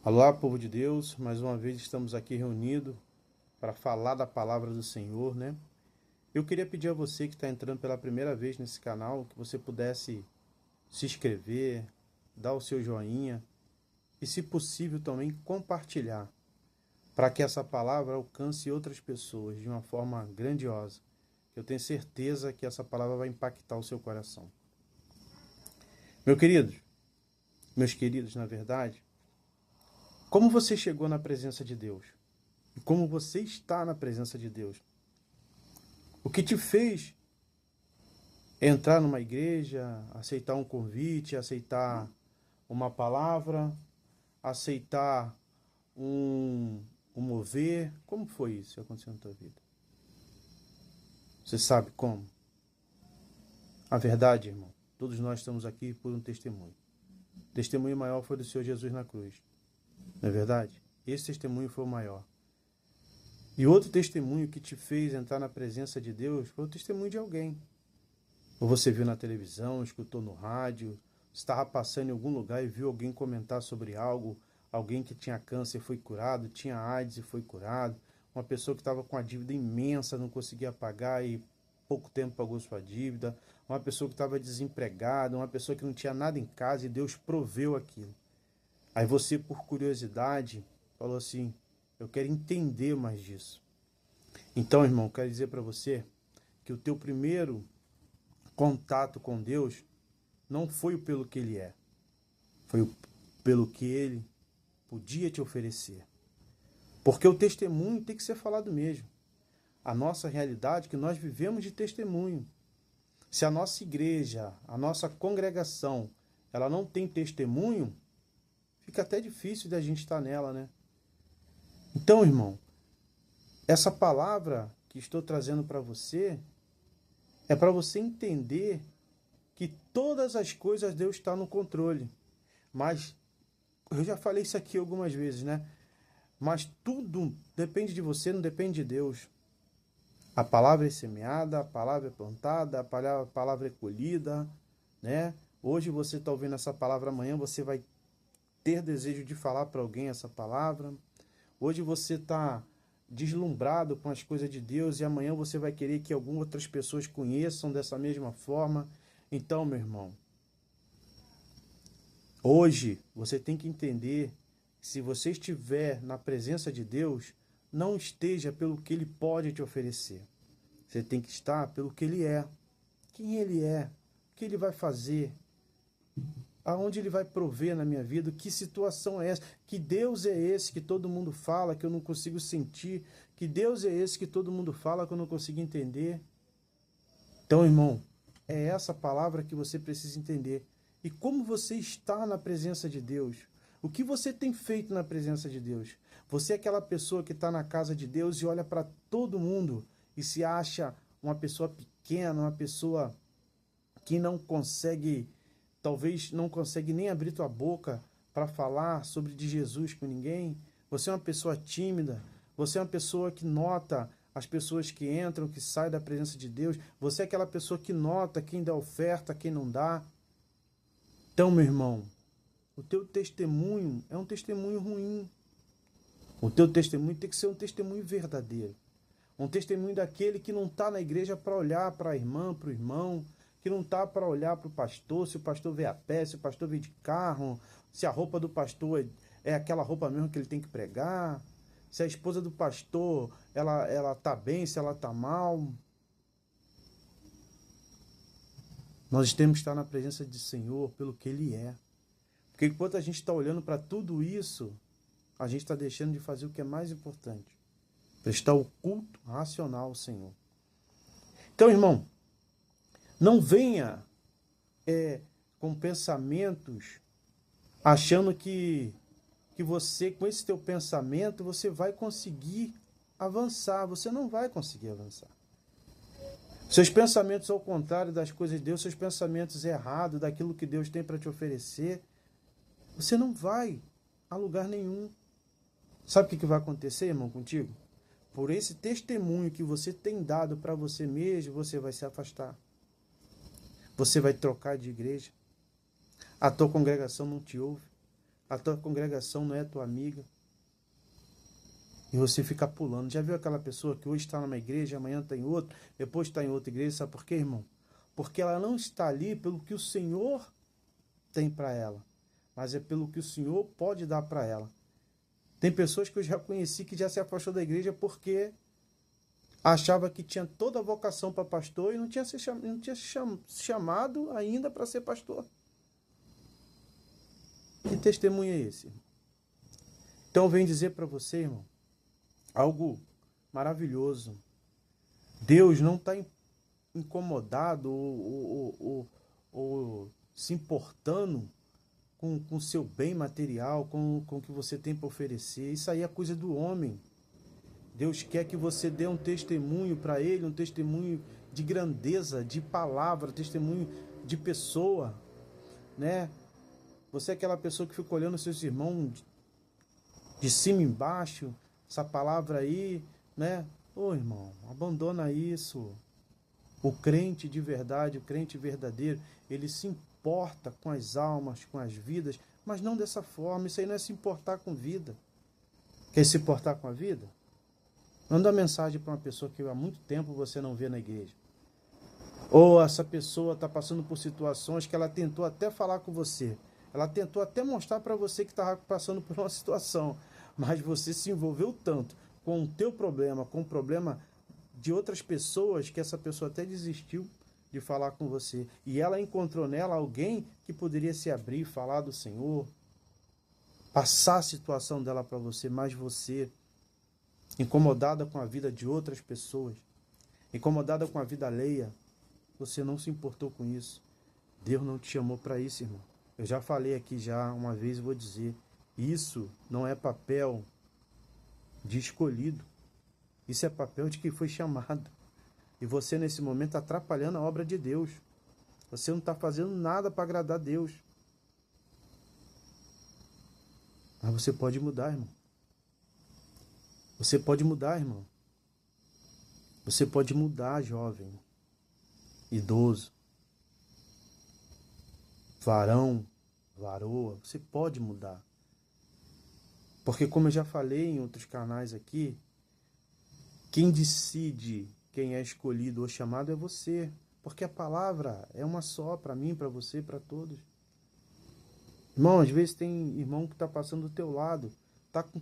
Olá, povo de Deus, mais uma vez estamos aqui reunidos para falar da palavra do Senhor, né? Eu queria pedir a você que está entrando pela primeira vez nesse canal, que você pudesse se inscrever, dar o seu joinha e, se possível, também compartilhar, para que essa palavra alcance outras pessoas de uma forma grandiosa. Eu tenho certeza que essa palavra vai impactar o seu coração. Meus queridos, na verdade, como você chegou na presença de Deus? E como você está na presença de Deus? O que te fez entrar numa igreja, aceitar um convite, aceitar uma palavra, aceitar um mover? Como foi isso que aconteceu na tua vida? Você sabe como? A verdade, irmão, todos nós estamos aqui por um testemunho. O testemunho maior foi do Senhor Jesus na cruz. Não é verdade? Esse testemunho foi o maior. E outro testemunho que te fez entrar na presença de Deus foi o testemunho de alguém. Ou você viu na televisão, escutou no rádio, estava passando em algum lugar e viu alguém comentar sobre algo, alguém que tinha câncer foi curado, tinha AIDS e foi curado, uma pessoa que estava com uma dívida imensa, não conseguia pagar e pouco tempo pagou sua dívida, uma pessoa que estava desempregada, uma pessoa que não tinha nada em casa e Deus proveu aquilo. Aí você, por curiosidade, falou assim: eu quero entender mais disso. Então, irmão, quero dizer para você que o teu primeiro contato com Deus não foi pelo que Ele é, foi pelo que Ele podia te oferecer. Porque o testemunho tem que ser falado mesmo. A nossa realidade é que nós vivemos de testemunho. Se a nossa igreja, a nossa congregação, ela não tem testemunho, fica até difícil da gente estar nela, né? Então, irmão, essa palavra que estou trazendo para você é para você entender que todas as coisas Deus está no controle. Mas, eu já falei isso aqui algumas vezes, né? Mas tudo depende de você, não depende de Deus. A palavra é semeada, a palavra é plantada, a palavra é colhida, né? Hoje você está ouvindo essa palavra, amanhã você vai ter desejo de falar para alguém essa palavra. Hoje você está deslumbrado com as coisas de Deus e amanhã você vai querer que algumas outras pessoas conheçam dessa mesma forma. Então, meu irmão, hoje você tem que entender que se você estiver na presença de Deus, não esteja pelo que Ele pode te oferecer. Você tem que estar pelo que Ele é. Quem Ele é, o que Ele vai fazer, aonde Ele vai prover na minha vida, que situação é essa, que Deus é esse que todo mundo fala, que eu não consigo sentir, que Deus é esse que todo mundo fala, que eu não consigo entender. Então, irmão, é essa palavra que você precisa entender. E como você está na presença de Deus? O que você tem feito na presença de Deus? Você é aquela pessoa que está na casa de Deus e olha para todo mundo e se acha uma pessoa pequena, uma pessoa que não consegue, talvez não consegue nem abrir tua boca para falar sobre de Jesus com ninguém. Você é uma pessoa tímida, você é uma pessoa que nota as pessoas que entram, que saem da presença de Deus. Você é aquela pessoa que nota quem dá oferta, quem não dá. Então, meu irmão, o teu testemunho é um testemunho ruim. O teu testemunho tem que ser um testemunho verdadeiro. Um testemunho daquele que não está na igreja para olhar para a irmã, para o irmão, que não está para olhar para o pastor, se o pastor veio a pé, se o pastor veio de carro, se a roupa do pastor é aquela roupa mesmo que ele tem que pregar, se a esposa do pastor ela está bem, se ela está mal. Nós temos que estar na presença do Senhor pelo que Ele é. Porque enquanto a gente está olhando para tudo isso, a gente está deixando de fazer o que é mais importante. Prestar o culto racional ao Senhor. Então, irmão, não venha com pensamentos achando que você, com esse teu pensamento, você vai conseguir avançar. Você não vai conseguir avançar. Seus pensamentos ao contrário das coisas de Deus, seus pensamentos errados daquilo que Deus tem para te oferecer, você não vai a lugar nenhum. Sabe o que vai acontecer, irmão, contigo? Por esse testemunho que você tem dado para você mesmo, você vai se afastar. Você vai trocar de igreja. A tua congregação não te ouve. A tua congregação não é tua amiga. E você fica pulando. Já viu aquela pessoa que hoje está numa igreja, amanhã está em outra, depois está em outra igreja? Sabe por quê, irmão? Porque ela não está ali pelo que o Senhor tem para ela, mas é pelo que o Senhor pode dar para ela. Tem pessoas que eu já conheci que já se afastou da igreja porque achava que tinha toda a vocação para pastor e não tinha se chamado ainda para ser pastor. Que testemunho é esse? Então eu venho dizer para você, irmão, algo maravilhoso. Deus não está incomodado ou se importando com o seu bem material, com o que você tem para oferecer. Isso aí é coisa do homem. Deus quer que você dê um testemunho para Ele, um testemunho de grandeza, de palavra, testemunho de pessoa, né? Você é aquela pessoa que fica olhando seus irmãos de cima embaixo, essa palavra aí, né? Ô irmão, abandona isso. O crente de verdade, o crente verdadeiro, ele se importa com as almas, com as vidas, mas não dessa forma. Isso aí não é se importar com vida. Quer se importar com a vida? Manda uma mensagem para uma pessoa que há muito tempo você não vê na igreja. Ou essa pessoa está passando por situações que ela tentou até falar com você. Ela tentou até mostrar para você que estava passando por uma situação. Mas você se envolveu tanto com o teu problema, com o problema de outras pessoas, que essa pessoa até desistiu de falar com você. E ela encontrou nela alguém que poderia se abrir, falar do Senhor, passar a situação dela para você, mas você, incomodada com a vida de outras pessoas, incomodada com a vida alheia, você não se importou com isso. Deus não te chamou para isso, irmão. Eu já falei aqui já uma vez e vou dizer, isso não é papel de escolhido. Isso é papel de quem foi chamado. E você nesse momento está atrapalhando a obra de Deus. Você não está fazendo nada para agradar a Deus. Mas você pode mudar, irmão. Você pode mudar, irmão. Você pode mudar, jovem, idoso, varão, varoa. Você pode mudar. Porque como eu já falei em outros canais aqui, quem decide quem é escolhido ou chamado é você. Porque a palavra é uma só para mim, para você, para todos. Irmão, às vezes tem irmão que está passando do teu lado, está com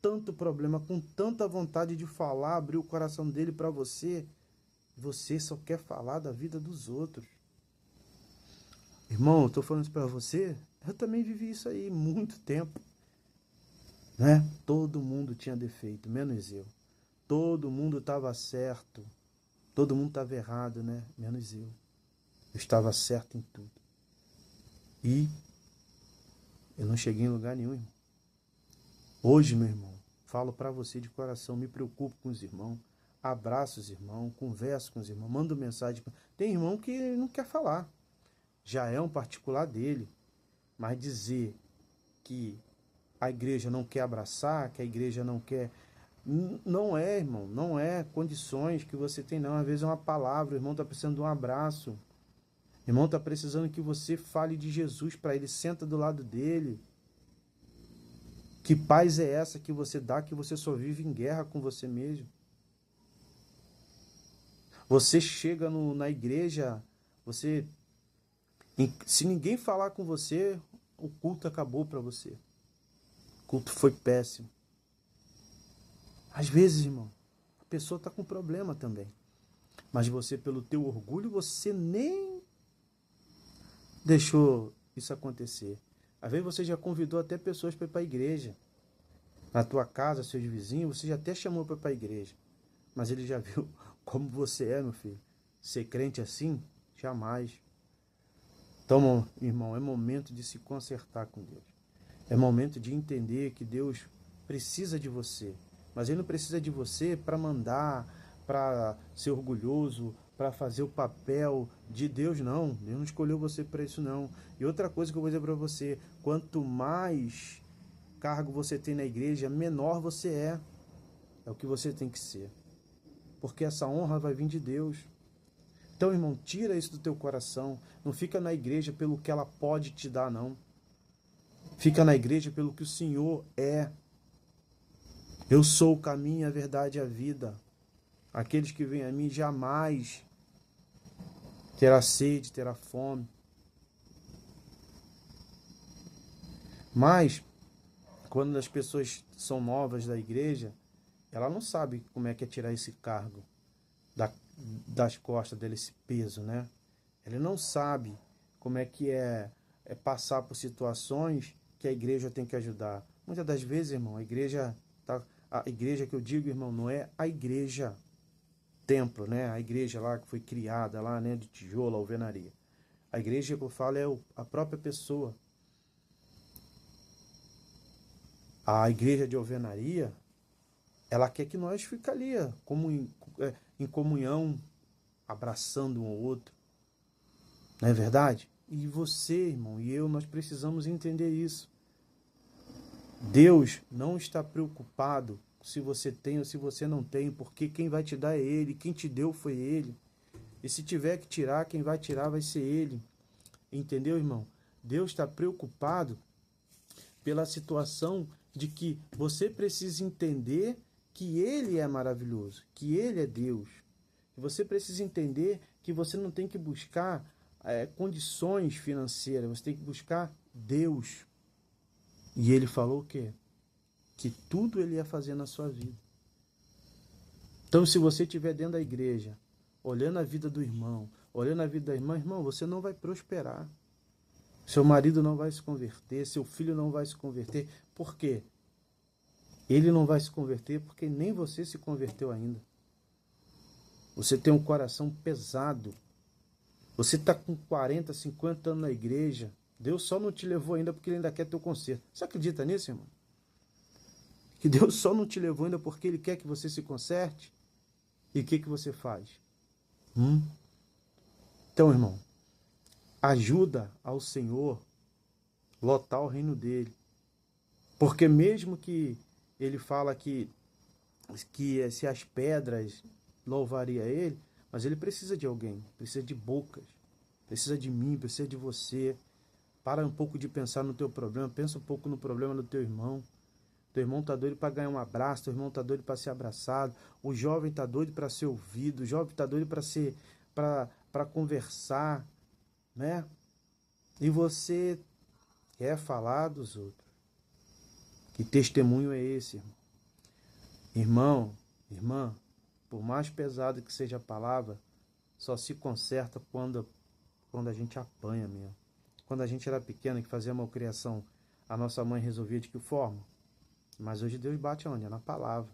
tanto problema, com tanta vontade de falar, abrir o coração dele para você. Você só quer falar da vida dos outros. Irmão, eu estou falando isso para você, eu também vivi isso aí muito tempo. Né? Todo mundo tinha defeito, menos eu. Todo mundo estava certo. Todo mundo estava errado, né? Menos eu. Eu estava certo em tudo. E eu não cheguei em lugar nenhum, irmão. Hoje, meu irmão, falo para você de coração, me preocupo com os irmãos, abraço os irmãos, converso com os irmãos, mando mensagem. Tem irmão que não quer falar. Já é um particular dele. Mas dizer que a igreja não quer abraçar, que a igreja não quer... Não é, irmão, não é condições que você tem, não. Às vezes é uma palavra, o irmão está precisando de um abraço. O irmão está precisando que você fale de Jesus para ele, senta do lado dele. Que paz é essa que você dá, que você só vive em guerra com você mesmo? Você chega na igreja, você... Se ninguém falar com você, o culto acabou para você. O culto foi péssimo. Às vezes, irmão, a pessoa está com problema também. Mas você, pelo teu orgulho, você nem deixou isso acontecer. Às vezes você já convidou até pessoas para ir para a igreja. Na tua casa, seus vizinhos, você já até chamou para ir para a igreja. Mas ele já viu como você é, meu filho. Ser crente assim? Jamais. Então, irmão, é momento de se consertar com Deus. É momento de entender que Deus precisa de você. Mas Ele não precisa de você para mandar, para ser orgulhoso, para fazer o papel de Deus, não. Deus não escolheu você para isso, não. E outra coisa que eu vou dizer para você, quanto mais cargo você tem na igreja, menor você é. É o que você tem que ser. Porque essa honra vai vir de Deus. Então, irmão, tira isso do teu coração. Não fica na igreja pelo que ela pode te dar, não. Fica na igreja pelo que o Senhor é. Eu sou o caminho, a verdade e a vida. Aqueles que vêm a mim jamais terá sede, terá fome. Mas, quando as pessoas são novas da igreja, ela não sabe como é que é tirar esse cargo das costas dele, esse peso, né? Ele não sabe como é que é passar por situações que a igreja tem que ajudar. Muitas das vezes, irmão, a igreja que eu digo, irmão, não é a igreja templo, né? A igreja lá que foi criada lá, né, de tijolo, alvenaria. A igreja que eu falo é a própria pessoa. A igreja de alvenaria, ela quer que nós fiquemos ali, como em comunhão, abraçando um ao outro. Não é verdade? E você, irmão, e eu, nós precisamos entender isso. Deus não está preocupado se você tem ou se você não tem, porque quem vai te dar é Ele, quem te deu foi Ele. E se tiver que tirar, quem vai tirar vai ser Ele. Entendeu, irmão? Deus está preocupado pela situação de que você precisa entender que Ele é maravilhoso, que Ele é Deus. Você precisa entender que você não tem que buscar condições financeiras, você tem que buscar Deus. E Ele falou o quê? Que tudo Ele ia fazer na sua vida. Então, se você estiver dentro da igreja, olhando a vida do irmão, olhando a vida da irmã, irmão, você não vai prosperar. Seu marido não vai se converter, seu filho não vai se converter. Por quê? Ele não vai se converter porque nem você se converteu ainda. Você tem um coração pesado. Você está com 40, 50 anos na igreja. Deus só não te levou ainda porque Ele ainda quer teu conserto. Você acredita nisso, irmão? Que Deus só não te levou ainda porque Ele quer que você se conserte? E o que você faz? Então, irmão, ajuda ao Senhor lotar o reino dele. Porque mesmo que Ele fala que se as pedras louvaria Ele, mas Ele precisa de alguém, precisa de bocas, precisa de mim, precisa de você. Para um pouco de pensar no teu problema, pensa um pouco no problema do teu irmão. Teu irmão está doido para ganhar um abraço, teu irmão está doido para ser abraçado, o jovem está doido para ser ouvido, o jovem está doido para conversar, né? E você quer falar dos outros. Que testemunho é esse, irmão? Irmão, irmã, por mais pesado que seja a palavra, só se conserta quando a gente apanha mesmo. Quando a gente era pequeno, que fazia malcriação, a nossa mãe resolvia de que forma? Mas hoje Deus bate onde? É na palavra.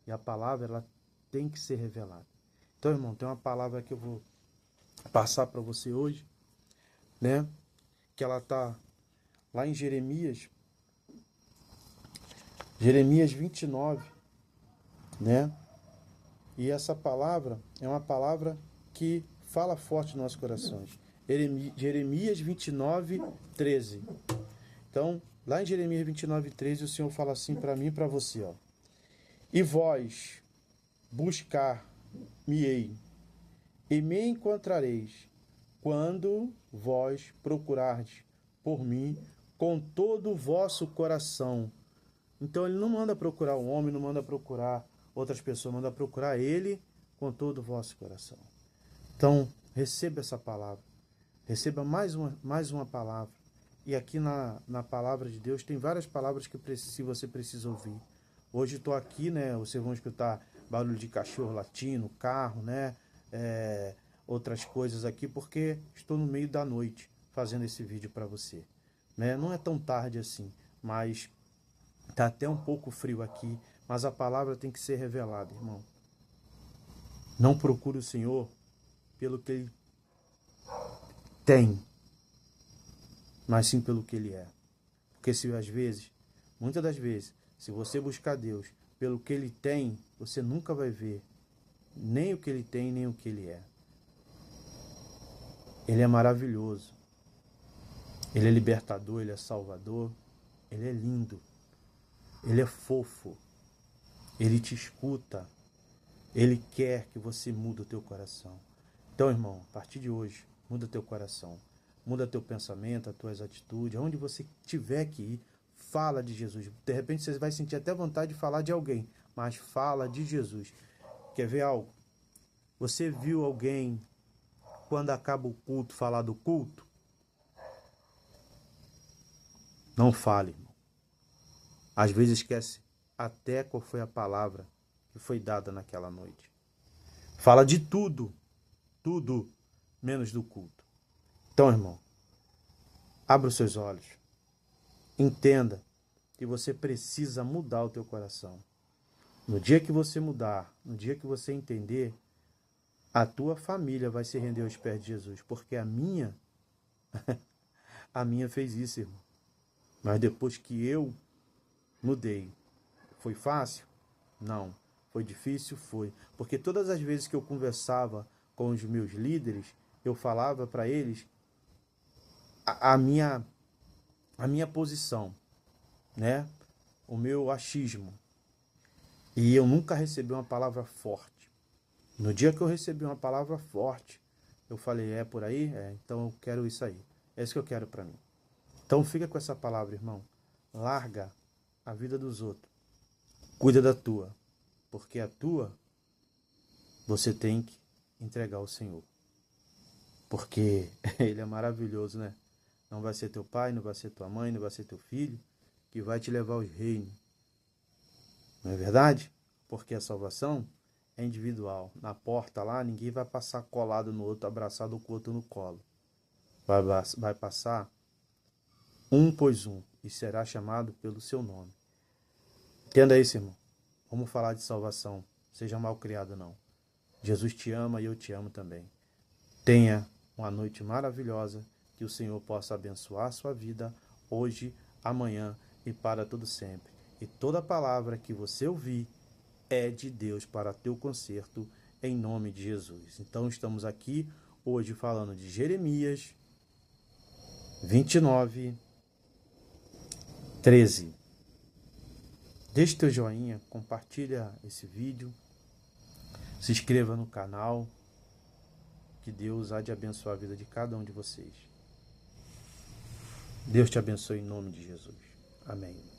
E a palavra, ela tem que ser revelada. Então, irmão, tem uma palavra que eu vou passar para você hoje, né? Que ela está lá em Jeremias 29, né? E essa palavra é uma palavra que fala forte nos nossos corações. Jeremias 29, 13. Então, lá em Jeremias 29, 13, o Senhor fala assim para mim e para você, ó. E vós buscar-me-ei, e me encontrareis, quando vós procurardes por mim com todo o vosso coração. Então, ele não manda procurar um homem, não manda procurar outras pessoas, manda procurar ele com todo o vosso coração. Então, receba essa palavra. Receba mais uma palavra. E aqui na palavra de Deus tem várias palavras que você precisa ouvir. Hoje estou aqui, né? Vocês vão escutar barulho de cachorro latindo, carro, né? Outras coisas aqui, porque estou no meio da noite fazendo esse vídeo para você. Né? Não é tão tarde assim, mas está até um pouco frio aqui. Mas a palavra tem que ser revelada, irmão. Não procure o Senhor pelo que Ele tem, mas sim pelo que Ele é. Porque muitas das vezes, se você buscar Deus pelo que Ele tem, você nunca vai ver nem o que Ele tem, nem o que Ele é. Ele é maravilhoso. Ele é libertador, Ele é salvador. Ele é lindo. Ele é fofo. Ele te escuta. Ele quer que você mude o teu coração. Então, irmão, a partir de hoje, muda teu coração. muda teu pensamento, as tuas atitudes, aonde você tiver que ir, fala de Jesus. De repente você vai sentir até vontade de falar de alguém, mas fala de Jesus. Quer ver algo? Você viu alguém, quando acaba o culto, falar do culto? Não fale, irmão. Às vezes esquece até qual foi a palavra que foi dada naquela noite. Fala de tudo, tudo, menos do culto. Então, irmão, abra os seus olhos. Entenda que você precisa mudar o teu coração. No dia que você mudar, no dia que você entender, a tua família vai se render aos pés de Jesus. Porque a minha fez isso, irmão. Mas depois que eu mudei, foi fácil? Não. Foi difícil? Foi. Porque todas as vezes que eu conversava com os meus líderes, eu falava para eles a minha posição, né? O meu achismo. E eu nunca recebi uma palavra forte. No dia que eu recebi uma palavra forte, eu falei, é por aí? É, então eu quero isso aí. É isso que eu quero para mim. Então fica com essa palavra, irmão. Larga a vida dos outros. Cuida da tua. Porque a tua, você tem que entregar ao Senhor. Porque Ele é maravilhoso, né? Não vai ser teu pai, não vai ser tua mãe, não vai ser teu filho que vai te levar aos reinos. Não é verdade? Porque a salvação é individual. Na porta lá, ninguém vai passar colado no outro, abraçado com o outro no colo. Vai passar um pois um e será chamado pelo seu nome. Entenda isso, irmão. Vamos falar de salvação. Seja mal criado, não. Jesus te ama e eu te amo também. Tenha uma noite maravilhosa. Que o Senhor possa abençoar a sua vida hoje, amanhã e para todo sempre. E toda palavra que você ouvir é de Deus para teu conserto, em nome de Jesus. Então estamos aqui hoje falando de Jeremias 29, 13. Deixe teu joinha, compartilha esse vídeo, se inscreva no canal, que Deus há de abençoar a vida de cada um de vocês. Deus te abençoe em nome de Jesus. Amém.